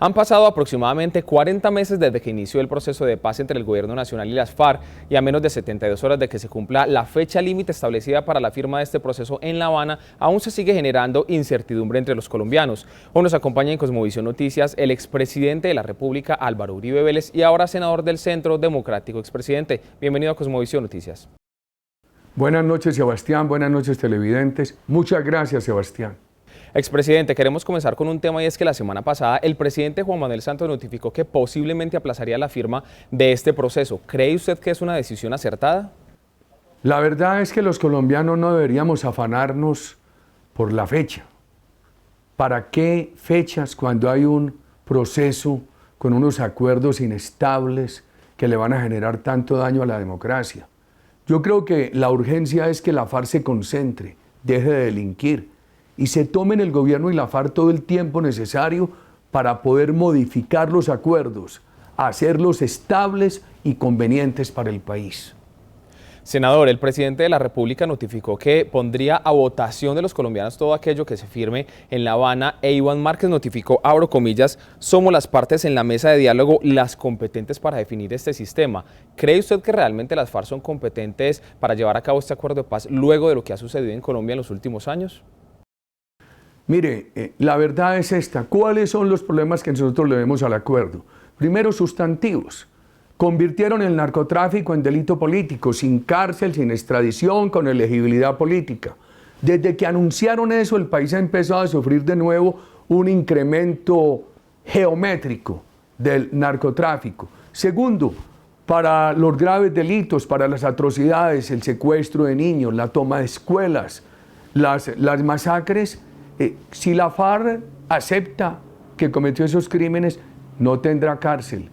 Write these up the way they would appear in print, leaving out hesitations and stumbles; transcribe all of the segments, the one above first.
Han pasado aproximadamente 40 meses desde que inició el proceso de paz entre el Gobierno Nacional y las FARC y a menos de 72 horas de que se cumpla la fecha límite establecida para la firma de este proceso en La Habana, aún se sigue generando incertidumbre entre los colombianos. Hoy nos acompaña en Cosmovisión Noticias el expresidente de la República, Álvaro Uribe Vélez, y ahora senador del Centro Democrático. Expresidente, bienvenido a Cosmovisión Noticias. Buenas noches, Sebastián. Buenas noches, televidentes. Muchas gracias, Sebastián. Expresidente, queremos comenzar con un tema, y es que la semana pasada el presidente Juan Manuel Santos notificó que posiblemente aplazaría la firma de este proceso. ¿Cree usted que es una decisión acertada? La verdad es que los colombianos no deberíamos afanarnos por la fecha. ¿Para qué fechas cuando hay un proceso con unos acuerdos inestables que le van a generar tanto daño a la democracia? Yo creo que la urgencia es que la FARC se concentre, deje de delinquir y se tomen el gobierno y la FARC todo el tiempo necesario para poder modificar los acuerdos, hacerlos estables y convenientes para el país. Senador, el presidente de la República notificó que pondría a votación de los colombianos todo aquello que se firme en La Habana, e Iván Márquez notificó, abro comillas, somos las partes en la mesa de diálogo las competentes para definir este sistema. ¿Cree usted que realmente las FARC son competentes para llevar a cabo este acuerdo de paz luego de lo que ha sucedido en Colombia en los últimos años? Mire, la verdad es esta. ¿Cuáles son los problemas que nosotros le vemos al acuerdo? Primero, sustantivos. Convirtieron el narcotráfico en delito político, sin cárcel, sin extradición, con elegibilidad política. Desde que anunciaron eso, el país ha empezado a sufrir de nuevo un incremento geométrico del narcotráfico. Segundo, para los graves delitos, para las atrocidades, el secuestro de niños, la toma de escuelas, las masacres, si la FARC acepta que cometió esos crímenes, no tendrá cárcel.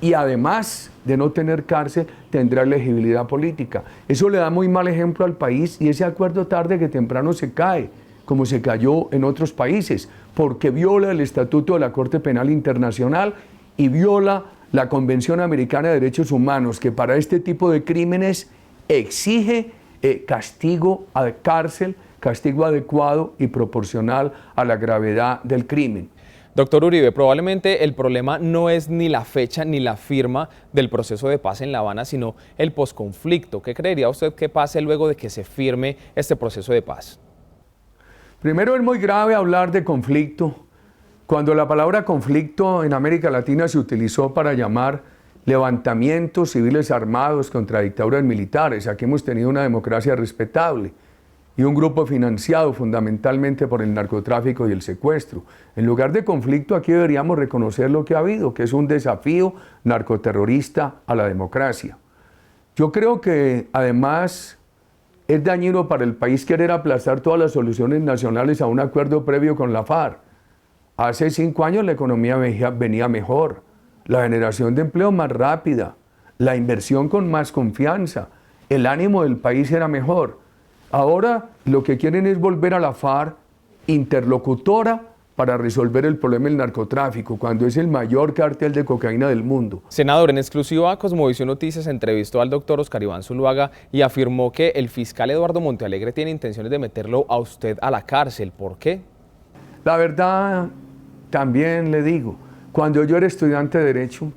Y además de no tener cárcel, tendrá elegibilidad política. Eso le da muy mal ejemplo al país, y ese acuerdo tarde que temprano se cae, como se cayó en otros países, porque viola el Estatuto de la Corte Penal Internacional y viola la Convención Americana de Derechos Humanos, que para este tipo de crímenes exige castigo a cárcel, castigo adecuado y proporcional a la gravedad del crimen. Doctor Uribe, probablemente el problema no es ni la fecha ni la firma del proceso de paz en La Habana, sino el posconflicto. ¿Qué creería usted que pase luego de que se firme este proceso de paz? Primero, es muy grave hablar de conflicto cuando la palabra conflicto en América Latina se utilizó para llamar levantamientos civiles armados contra dictaduras militares. Aquí hemos tenido una democracia respetable y un grupo financiado fundamentalmente por el narcotráfico y el secuestro. En lugar de conflicto, aquí deberíamos reconocer lo que ha habido, que es un desafío narcoterrorista a la democracia. Yo creo que además es dañino para el país querer aplazar todas las soluciones nacionales a un acuerdo previo con la FARC. Hace 5 años la economía venía mejor, la generación de empleo más rápida, la inversión con más confianza, el ánimo del país era mejor. Ahora lo que quieren es volver a la FARC interlocutora para resolver el problema del narcotráfico, cuando es el mayor cártel de cocaína del mundo. Senador, en exclusiva Cosmovisión Noticias entrevistó al doctor Oscar Iván Zuluaga y afirmó que el fiscal Eduardo Montealegre tiene intenciones de meterlo a usted a la cárcel. ¿Por qué? La verdad, también le digo, cuando yo era estudiante de Derecho,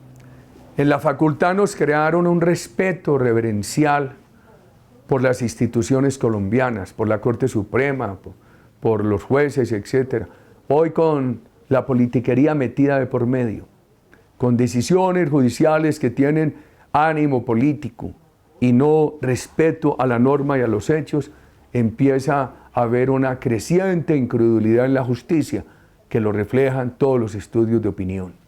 en la facultad nos crearon un respeto reverencial por las instituciones colombianas, por la Corte Suprema, por los jueces, etc. Hoy con la politiquería metida de por medio, con decisiones judiciales que tienen ánimo político y no respeto a la norma y a los hechos, empieza a haber una creciente incredulidad en la justicia que lo reflejan todos los estudios de opinión.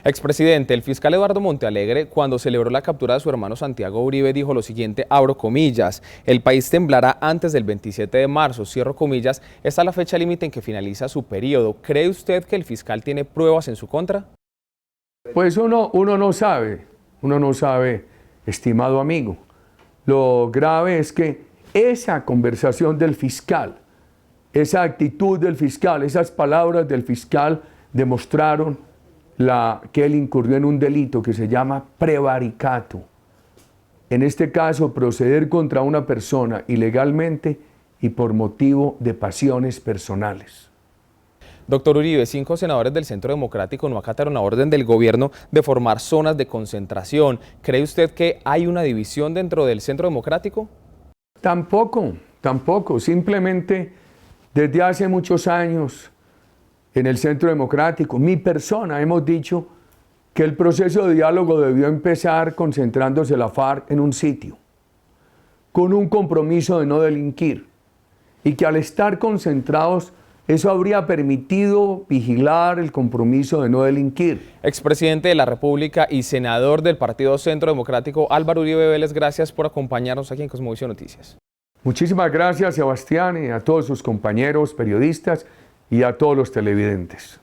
Expresidente, el fiscal Eduardo Montealegre, cuando celebró la captura de su hermano Santiago Uribe, dijo lo siguiente, abro comillas, el país temblará antes del 27 de marzo, cierro comillas, esta es la fecha límite en que finaliza su periodo. ¿Cree usted que el fiscal tiene pruebas en su contra? Pues uno no sabe, estimado amigo. Lo grave es que esa conversación del fiscal, esa actitud del fiscal, esas palabras del fiscal demostraron que él incurrió en un delito que se llama prevaricato. En este caso, proceder contra una persona ilegalmente y por motivo de pasiones personales. Doctor Uribe, 5 senadores del Centro Democrático no acataron la orden del gobierno de formar zonas de concentración. ¿Cree usted que hay una división dentro del Centro Democrático? Tampoco. Simplemente desde hace muchos años en el Centro Democrático, mi persona, hemos dicho que el proceso de diálogo debió empezar concentrándose la FARC en un sitio, con un compromiso de no delinquir, y que al estar concentrados eso habría permitido vigilar el compromiso de no delinquir. Expresidente de la República y senador del Partido Centro Democrático, Álvaro Uribe Vélez, gracias por acompañarnos aquí en Cosmovisión Noticias. Muchísimas gracias, Sebastián, y a todos sus compañeros periodistas y a todos los televidentes.